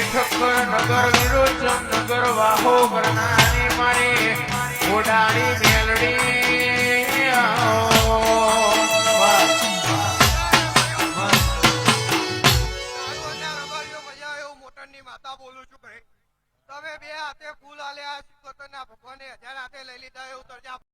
ઠક્કર નગર વિરોચન નગર વાહો કરનારી મારી ઓડાડી મેલડી માતા બોલું છું ભાઈ તમે બે હાથે ફૂલ આલ્યા ભગવાને 1000 હાથે લઈ લીધા એવું તરજા